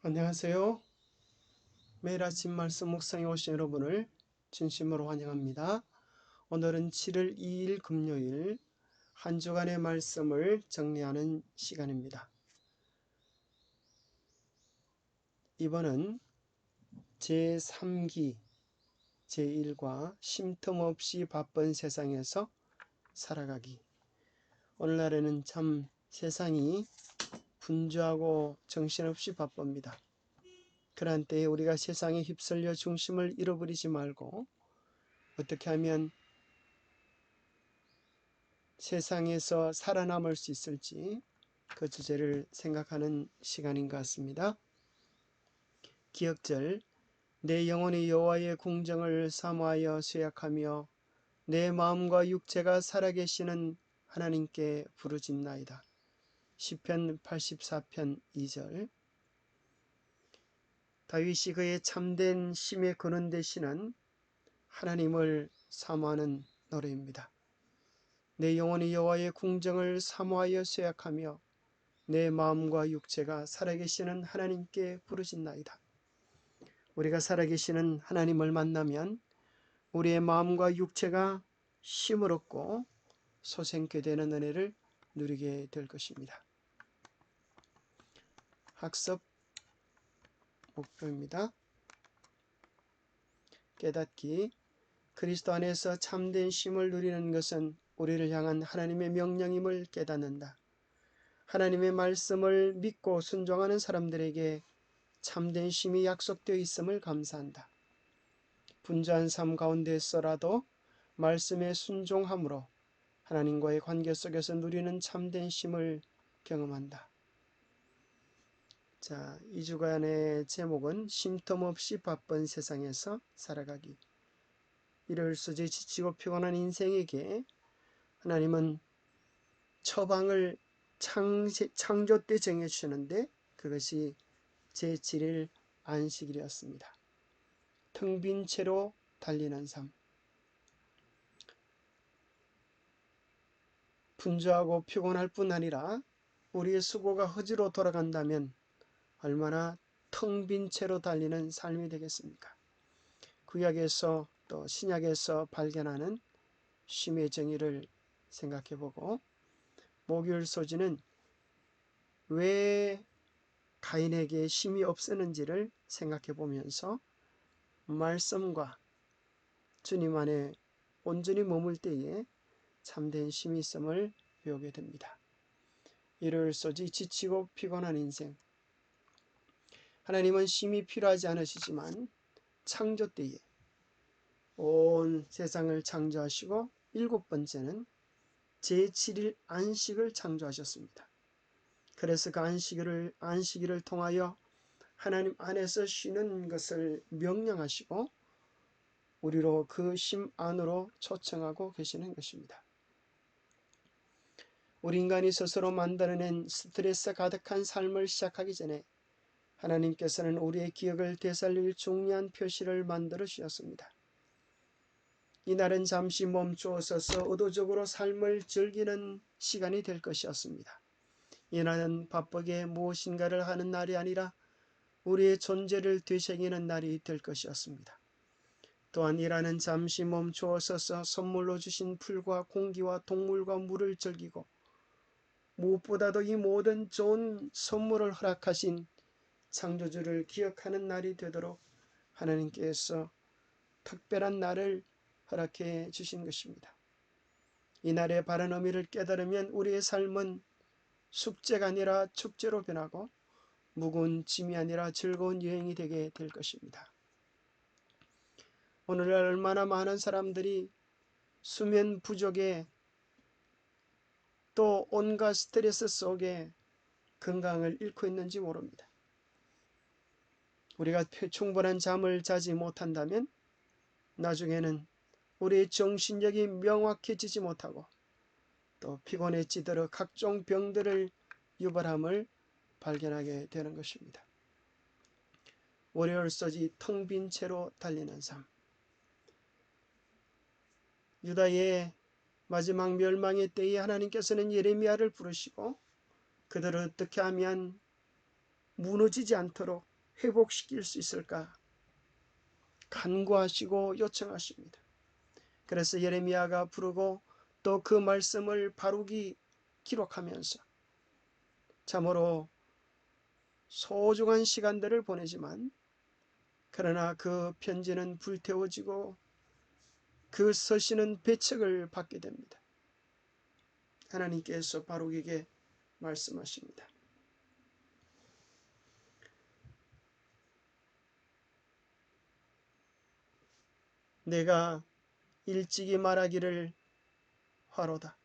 안녕하세요. 매일 아침 말씀 묵상에 오신 여러분을 진심으로 환영합니다. 오늘은 7월 2일 금요일 한 주간의 말씀을 정리하는 시간입니다. 이번은 제3기 제1과 쉼틈 없이 바쁜 세상에서 살아가기. 오늘날에는 참 세상이 분주하고 정신없이 바쁩니다. 그러한 때에 우리가 세상에 휩쓸려 중심을 잃어버리지 말고 어떻게 하면 세상에서 살아남을 수 있을지 그 주제를 생각하는 시간인 것 같습니다. 기억절 내 영혼이 여호와의 궁정을 사모하여 쇠약하며 내 마음과 육체가 살아계시는 하나님께 부르짖나이다. 시편 84편 2절. 다윗이 그의 참된 심의 근원 되시는 하나님을 사모하는 노래입니다. 내 영혼이 여호와의 궁정을 사모하여 쇠약하며 내 마음과 육체가 살아계시는 하나님께 부르짖나이다. 우리가 살아계시는 하나님을 만나면 우리의 마음과 육체가 힘을 얻고 소생케 되는 은혜를 누리게 될 것입니다. 학습 목표입니다. 깨닫기. 그리스도 안에서 참된 쉼을 누리는 것은 우리를 향한 하나님의 명령임을 깨닫는다. 하나님의 말씀을 믿고 순종하는 사람들에게 참된 쉼이 약속되어 있음을 감사한다. 분주한 삶 가운데서라도 말씀에 순종함으로 하나님과의 관계 속에서 누리는 참된 쉼을 경험한다. 자, 이 주간의 제목은 쉼틈 없이 바쁜 세상에서 살아가기. 일요일수지 지치고 피곤한 인생에게 하나님은 처방을 창조 때 정해주시는데 그것이 제7일 안식일이었습니다. 텅 빈 채로 달리는 삶. 분주하고 피곤할 뿐 아니라 우리의 수고가 허지로 돌아간다면 얼마나 텅 빈 채로 달리는 삶이 되겠습니까? 구약에서 또 신약에서 발견하는 쉼의 정의를 생각해보고 목요일 소지는 왜 가인에게 쉼이 없었는지를 생각해보면서 말씀과 주님 안에 온전히 머물 때에 참된 쉼이 있음을 배우게 됩니다. 일요일 소지 지치고 피곤한 인생. 하나님은 쉼이 필요하지 않으시지만 창조 때에 온 세상을 창조하시고 7번째는 제7일 안식을 창조하셨습니다. 그래서 그 안식일을 통하여 하나님 안에서 쉬는 것을 명령하시고 우리로 그 쉼 안으로 초청하고 계시는 것입니다. 우리 인간이 스스로 만들어낸 스트레스 가득한 삶을 시작하기 전에 하나님께서는 우리의 기억을 되살릴 중요한 표시를 만들어 주셨습니다. 이날은 잠시 멈추어서서 의도적으로 삶을 즐기는 시간이 될 것이었습니다. 이날은 바쁘게 무엇인가를 하는 날이 아니라 우리의 존재를 되새기는 날이 될 것이었습니다. 또한 이날은 잠시 멈추어서서 선물로 주신 풀과 공기와 동물과 물을 즐기고 무엇보다도 이 모든 좋은 선물을 허락하신 창조주를 기억하는 날이 되도록 하나님께서 특별한 날을 허락해 주신 것입니다. 이 날의 바른 의미를 깨달으면 우리의 삶은 숙제가 아니라 축제로 변하고 무거운 짐이 아니라 즐거운 여행이 되게 될 것입니다. 오늘날 얼마나 많은 사람들이 수면 부족에 또 온갖 스트레스 속에 건강을 잃고 있는지 모릅니다. 우리가 충분한 잠을 자지 못한다면 나중에는 우리의 정신력이 명확해지지 못하고 또 피곤에 찌들어 각종 병들을 유발함을 발견하게 되는 것입니다. 월요일 소지 텅 빈 채로 달리는 삶. 유다의 마지막 멸망의 때에 하나님께서는 예레미야를 부르시고 그들을 어떻게 하면 무너지지 않도록 회복시킬 수 있을까 간구하시고 요청하십니다. 그래서 예레미야가 부르고 또 그 말씀을 바룩이 기록하면서 참으로 소중한 시간들을 보내지만 그러나 그 편지는 불태워지고 그 서신은 배척을 받게 됩니다. 하나님께서 바룩에게 말씀하십니다. 내가 일찍이 말하기를 화로다.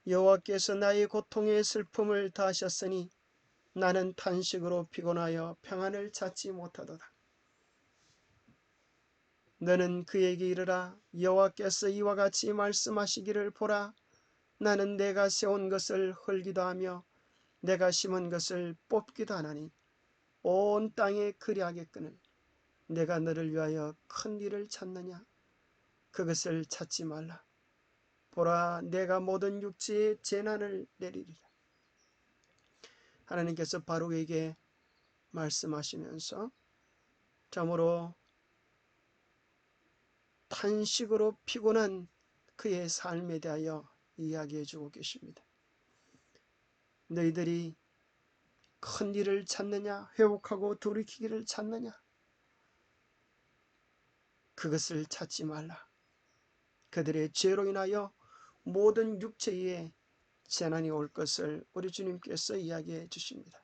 여호와께서 나의 고통의 슬픔을 다하셨으니 나는 탄식으로 피곤하여 평안을 찾지 못하도다. 너는 그에게 이르라. 여호와께서 이와 같이 말씀하시기를 보라. 나는 내가 세운 것을 헐기도 하며 내가 심은 것을 뽑기도 하나니 온 땅에 그리하겠거늘 내가 너를 위하여 큰 일을 찾느냐. 그것을 찾지 말라. 보라, 내가 모든 육체에 재난을 내리리라. 하나님께서 바룩에게 말씀하시면서 참으로 탄식으로 피곤한 그의 삶에 대하여 이야기해 주고 계십니다. 너희들이 큰 일을 찾느냐, 회복하고 돌이키기를 찾느냐, 그것을 찾지 말라. 그들의 죄로 인하여 모든 육체에 재난이 올 것을 우리 주님께서 이야기해 주십니다.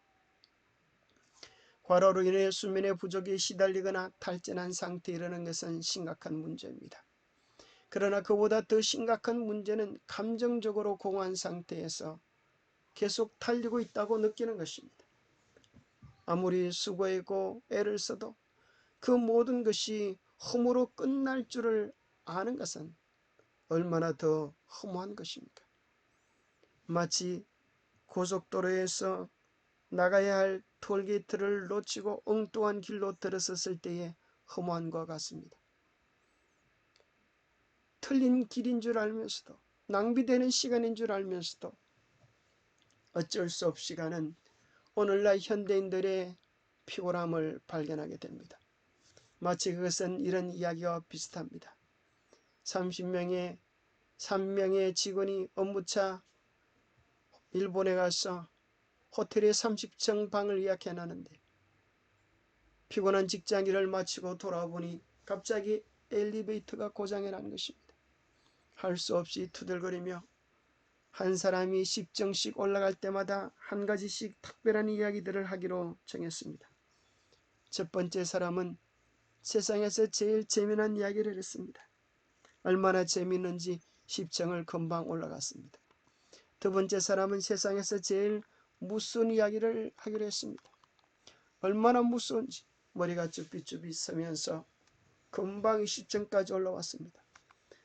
과로로 인해 수면의 부족에 시달리거나 탈진한 상태에 이르는 것은 심각한 문제입니다. 그러나 그보다 더 심각한 문제는 감정적으로 공허한 상태에서 계속 달리고 있다고 느끼는 것입니다. 아무리 수고하고 애를 써도 그 모든 것이 허무로 끝날 줄을 아는 것은 얼마나 더 허무한 것입니까? 마치 고속도로에서 나가야 할 톨게이트를 놓치고 엉뚱한 길로 들어섰을 때의 허무함과 같습니다. 틀린 길인 줄 알면서도 낭비되는 시간인 줄 알면서도 어쩔 수 없이 가는 오늘날 현대인들의 피곤함을 발견하게 됩니다. 마치 그것은 이런 이야기와 비슷합니다. 3명의 직원이 업무차 일본에 가서 호텔에 30층 방을 예약해 놨는데 피곤한 직장 일을 마치고 돌아보니 갑자기 엘리베이터가 고장이 난 것입니다. 할 수 없이 투덜거리며 한 사람이 10층씩 올라갈 때마다 한 가지씩 특별한 이야기들을 하기로 정했습니다. 첫 번째 사람은 세상에서 제일 재미난 이야기를 했습니다. 얼마나 재미있는지 10층을 금방 올라갔습니다. 두 번째 사람은 세상에서 제일 무서운 이야기를 하기로 했습니다. 얼마나 무서운지 머리가 쭈삣쭈삣 서면서 금방 20층까지 올라왔습니다.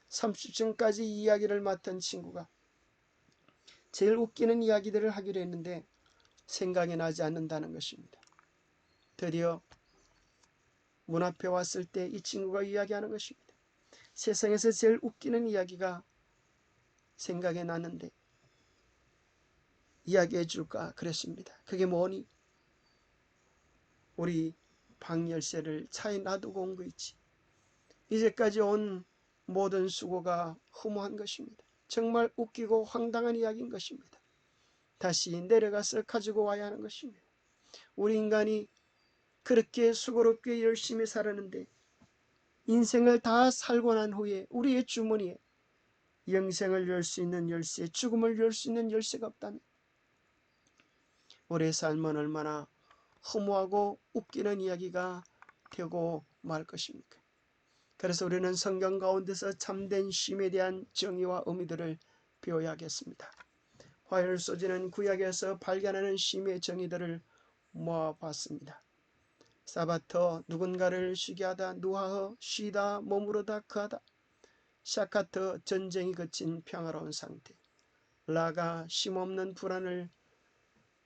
30층까지 이야기를 맡은 친구가 제일 웃기는 이야기들을 하기로 했는데 생각이 나지 않는다는 것입니다. 드디어 문 앞에 왔을 때 이 친구가 이야기하는 것입니다. 세상에서 제일 웃기는 이야기가 생각이 났는데 이야기해 줄까 그랬습니다. 그게 뭐니? 우리 방 열쇠를 차에 놔두고 온 거 있지. 이제까지 온 모든 수고가 허무한 것입니다. 정말 웃기고 황당한 이야기인 것입니다. 다시 내려가서 가지고 와야 하는 것입니다. 우리 인간이 그렇게 수고롭게 열심히 살았는데 인생을 다 살고 난 후에 우리의 주머니에 영생을 열 수 있는 열쇠, 죽음을 열 수 있는 열쇠가 없다면 우리의 삶은 얼마나 허무하고 웃기는 이야기가 되고 말 것입니까? 그래서 우리는 성경 가운데서 참된 쉼에 대한 정의와 의미들을 배워야겠습니다. 화요일소지는 구약에서 발견하는 쉼의 정의들을 모아봤습니다. 사바터, 누군가를 쉬게 하다, 누하허, 쉬다, 머무르다, 그하다. 샤카터, 전쟁이 그친 평화로운 상태. 라가, 쉼없는 불안을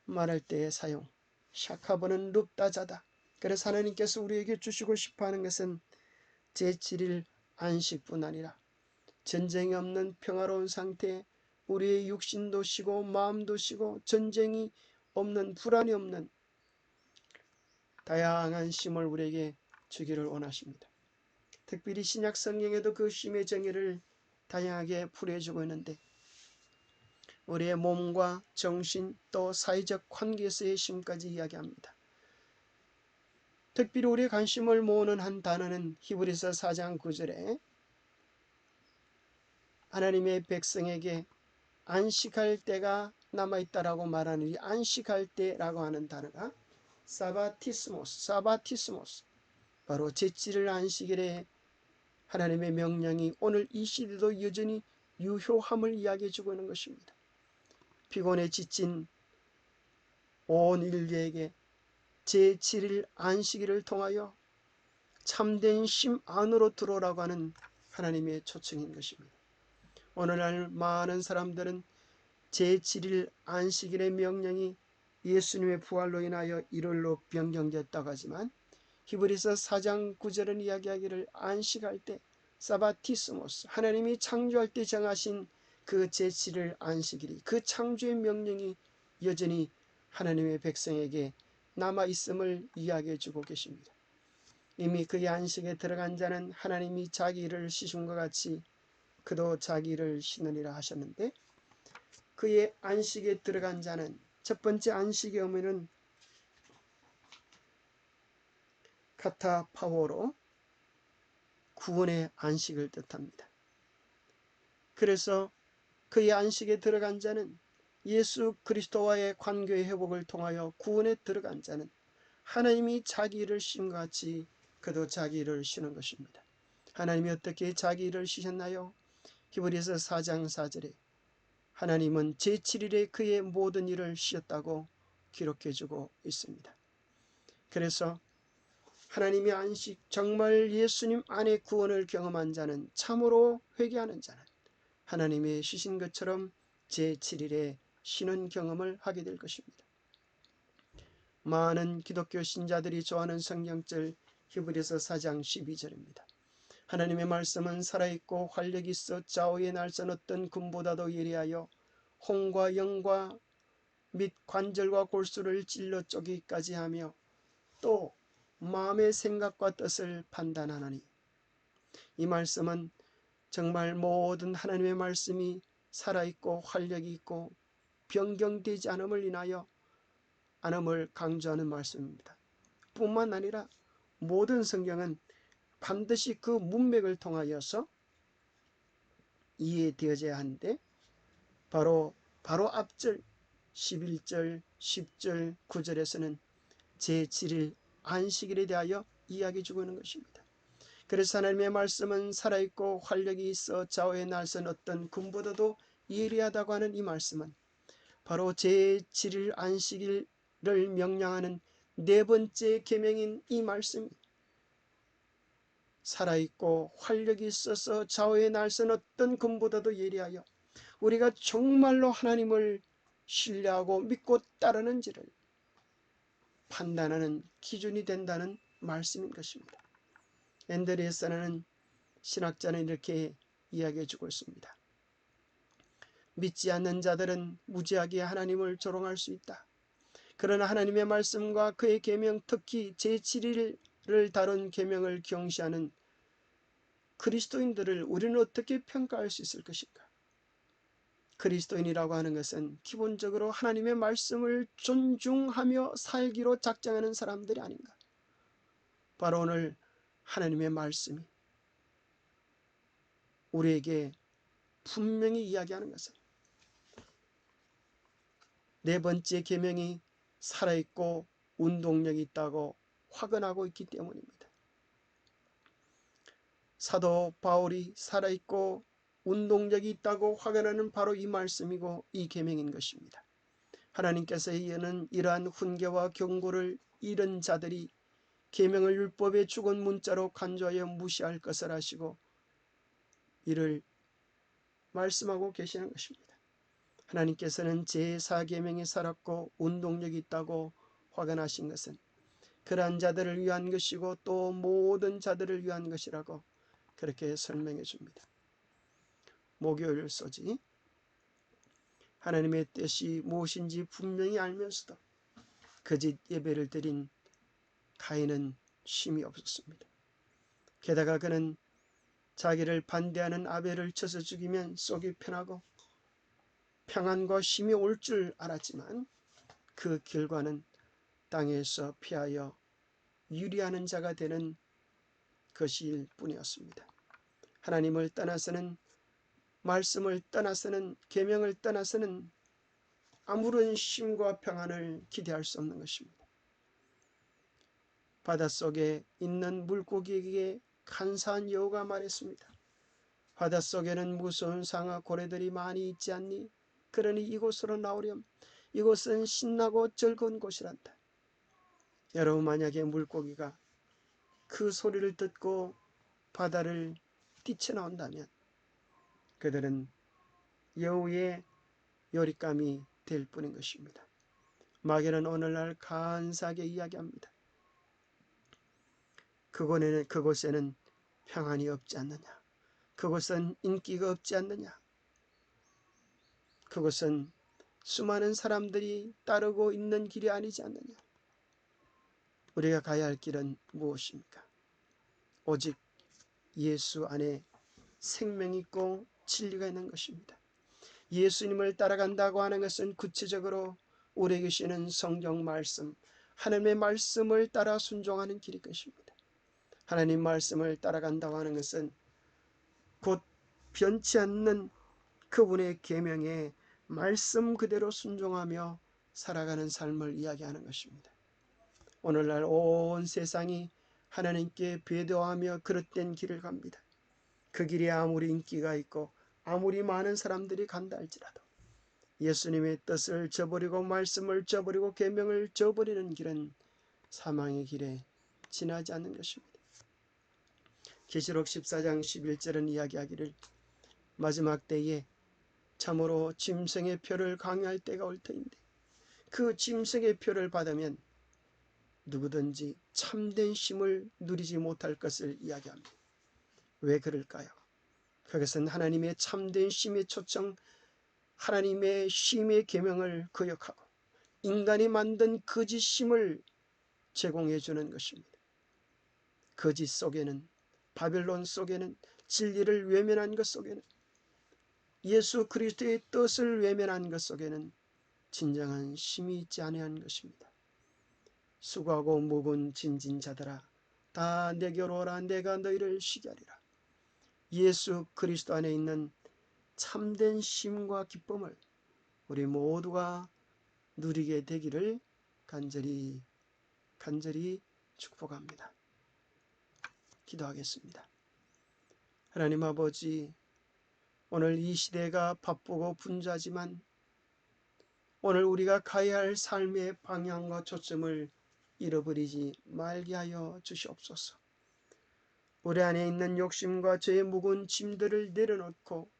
말할 때의 사용. 샤카버는 눕다자다. 그래서 하나님께서 우리에게 주시고 싶어하는 것은 제7일 안식뿐 아니라 전쟁이 없는 평화로운 상태, 우리의 육신도 쉬고 마음도 쉬고 전쟁이 없는, 불안이 없는 다양한 쉼을 우리에게 주기를 원하십니다. 특별히 신약 성경에도 그 쉼의 정의를 다양하게 풀어주고 있는데 우리의 몸과 정신 또 사회적 관계에서의 쉼까지 이야기합니다. 특별히 우리의 관심을 모으는 한 단어는 히브리서 4장 9절에 하나님의 백성에게 안식할 때가 남아있다라고 말하는 이 안식할 때라고 하는 단어가 사바티스모스, 바로 제7일 안식일에 하나님의 명령이 오늘 이 시대도 여전히 유효함을 이야기해 주고 있는 것입니다. 피곤에 지친 온 인류에게 제7일 안식일을 통하여 참된 쉼 안으로 들어오라고 하는 하나님의 초청인 것입니다. 오늘날 많은 사람들은 제7일 안식일의 명령이 예수님의 부활로 인하여 일요일로 변경됐다고 하지만 히브리서 4장 9절은 이야기하기를 안식할 때 사바티스모스, 하나님이 창조할 때 정하신 그 제7일 안식일이, 그 창조의 명령이 여전히 하나님의 백성에게 남아있음을 이야기해 주고 계십니다. 이미 그의 안식에 들어간 자는 하나님이 자기 일을 쉬심과 같이 그도 자기 일을 쉬느니라 하셨는데, 그의 안식에 들어간 자는, 첫 번째 안식의 의미는 카타파워로 구원의 안식을 뜻합니다. 그래서 그의 안식에 들어간 자는 예수 그리스도와의 관계의 회복을 통하여 구원에 들어간 자는 하나님이 자기 일을 쉬는 것 같이 그도 자기 일을 쉬는 것입니다. 하나님이 어떻게 자기 일을 쉬셨나요? 히브리서 4장 4절에 하나님은 제7일에 그의 모든 일을 쉬었다고 기록해주고 있습니다. 그래서 하나님의 안식, 정말 예수님 안에 구원을 경험한 자는, 참으로 회개하는 자는 하나님의 쉬신 것처럼 제7일에 쉬는 경험을 하게 될 것입니다. 많은 기독교 신자들이 좋아하는 성경절 히브리서 4장 12절입니다. 하나님의 말씀은 살아있고 활력이 있어 좌우의 날선 어떤 금보다도 예리하여 혼과 영과 및 관절과 골수를 찔러 쪼개기까지 하며 또 마음의 생각과 뜻을 판단하나니. 이 말씀은 정말 모든 하나님의 말씀이 살아있고 활력이 있고 변경되지 않음을 인하여 않음을 강조하는 말씀입니다. 뿐만 아니라 모든 성경은 반드시 그 문맥을 통하여서 이해되어져야 하는데 바로 앞절 11절, 10절, 9절에서는 제7일 안식일에 대하여 이야기해 주고 있는 것입니다. 그래서 하나님의 말씀은 살아있고 활력이 있어 좌우의 날선 어떤 금보다도 예리하다고 하는 이 말씀은 바로 제7일 안식일을 명령하는 네 번째 계명인 이 말씀이 살아있고 활력이 있어서 좌우의 날선 어떤 금보다도 예리하여 우리가 정말로 하나님을 신뢰하고 믿고 따르는지를 판단하는 기준이 된다는 말씀인 것입니다. 앤드레스라는 신학자는 이렇게 이야기해 주고 있습니다. 믿지 않는 자들은 무지하게 하나님을 조롱할 수 있다. 그러나 하나님의 말씀과 그의 계명, 특히 제7일을 다룬 계명을 경시하는 그리스도인들을 우리는 어떻게 평가할 수 있을 것인가? 그리스도인이라고 하는 것은 기본적으로 하나님의 말씀을 존중하며 살기로 작정하는 사람들이 아닌가? 바로 오늘 하나님의 말씀이 우리에게 분명히 이야기하는 것은 네 번째 계명이 살아있고 운동력이 있다고 확언하고 있기 때문입니다. 사도 바울이 살아있고 운동력이 있다고 확언하는 바로 이 말씀이고 이 계명인 것입니다. 하나님께서 이는 이러한 훈계와 경고를 잃은 자들이 계명을 율법의 죽은 문자로 간주하여 무시할 것을 아시고 이를 말씀하고 계시는 것입니다. 하나님께서는 제4계명이 살았고 운동력이 있다고 확언하신 것은 그러한 자들을 위한 것이고 또 모든 자들을 위한 것이라고 그렇게 설명해 줍니다. 목요일 소지 하나님의 뜻이 무엇인지 분명히 알면서도 거짓 예배를 드린 가인은 쉼이 없었습니다. 게다가 그는 자기를 반대하는 아벨을 쳐서 죽이면 속이 편하고 평안과 쉼이 올 줄 알았지만 그 결과는 땅에서 피하여 유리하는 자가 되는 것일 뿐이었습니다. 하나님을 떠나서는, 말씀을 떠나서는, 계명을 떠나서는 아무런 쉼과 평안을 기대할 수 없는 것입니다. 바닷속에 있는 물고기에게 간사한 여우가 말했습니다. 바닷속에는 무서운 상어 고래들이 많이 있지 않니? 그러니 이곳으로 나오렴. 이곳은 신나고 즐거운 곳이란다. 여러분, 만약에 물고기가 그 소리를 듣고 바다를 뛰쳐나온다면 그들은 여우의 요릿감이 될 뿐인 것입니다. 마귀는 오늘날 간사하게 이야기합니다. 그곳에는 평안이 없지 않느냐? 그곳은 인기가 없지 않느냐? 그곳은 수많은 사람들이 따르고 있는 길이 아니지 않느냐? 우리가 가야 할 길은 무엇입니까? 오직 예수 안에 생명이 있고 진리가 있는 것입니다. 예수님을 따라간다고 하는 것은 구체적으로 우리에게 주시는 성경 말씀, 하나님의 말씀을 따라 순종하는 길일 것입니다. 하나님 말씀을 따라간다고 하는 것은 곧 변치 않는 그분의 계명에 말씀 그대로 순종하며 살아가는 삶을 이야기하는 것입니다. 오늘날 온 세상이 하나님께 배도하며 그릇된 길을 갑니다. 그 길에 아무리 인기가 있고 아무리 많은 사람들이 간다 할지라도 예수님의 뜻을 저버리고 말씀을 저버리고 계명을 저버리는 길은 사망의 길에 지나지 않는 것입니다. 계시록 14장 11절은 이야기하기를 마지막 때에 참으로 짐승의 표를 강요할 때가 올 터인데 그 짐승의 표를 받으면 누구든지 참된 쉼을 누리지 못할 것을 이야기합니다. 왜 그럴까요? 그것은 하나님의 참된 쉼의 초청, 하나님의 쉼의 계명을 거역하고 인간이 만든 거짓 쉼을 제공해 주는 것입니다. 거짓 속에는, 바벨론 속에는, 진리를 외면한 것 속에는, 예수 그리스도의 뜻을 외면한 것 속에는 진정한 쉼이 있지 아니한 것입니다. 수고하고 무거운 짐진 자들아 다 내게로 오라. 내가 너희를 쉬게 하리라. 예수 그리스도 안에 있는 참된 쉼과 기쁨을 우리 모두가 누리게 되기를 간절히 축복합니다. 기도하겠습니다. 하나님 아버지, 오늘 이 시대가 바쁘고 분주하지만 오늘 우리가 가야 할 삶의 방향과 초점을 잃어버리지 말게 하여 주시옵소서. 우리 안에 있는 욕심과 죄의 무거운 짐들을 내려놓고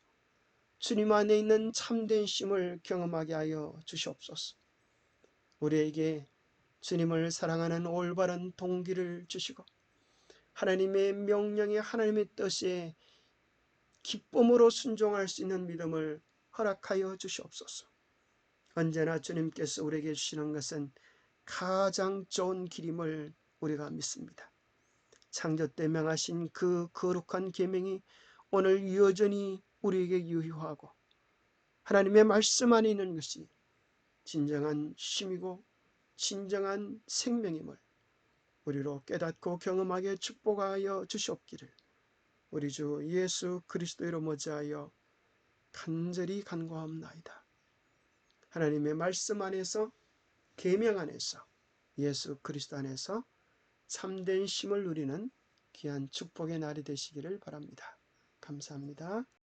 주님 안에 있는 참된 쉼을 경험하게 하여 주시옵소서. 우리에게 주님을 사랑하는 올바른 동기를 주시고 하나님의 명령에 하나님의 뜻에 기쁨으로 순종할 수 있는 믿음을 허락하여 주시옵소서. 언제나 주님께서 우리에게 주시는 것은 가장 좋은 길임을 우리가 믿습니다. 창조 때 명하신 그 거룩한 계명이 오늘 여전히 우리에게 유효하고 하나님의 말씀 안에 있는 것이 진정한 쉼이고 진정한 생명임을 우리로 깨닫고 경험하게 축복하여 주시옵기를 우리 주 예수 그리스도로 머지하여 간절히 간구하옵나이다. 하나님의 말씀 안에서, 계명 안에서, 예수 그리스도 안에서 참된 쉼을 누리는 귀한 축복의 날이 되시기를 바랍니다. 감사합니다.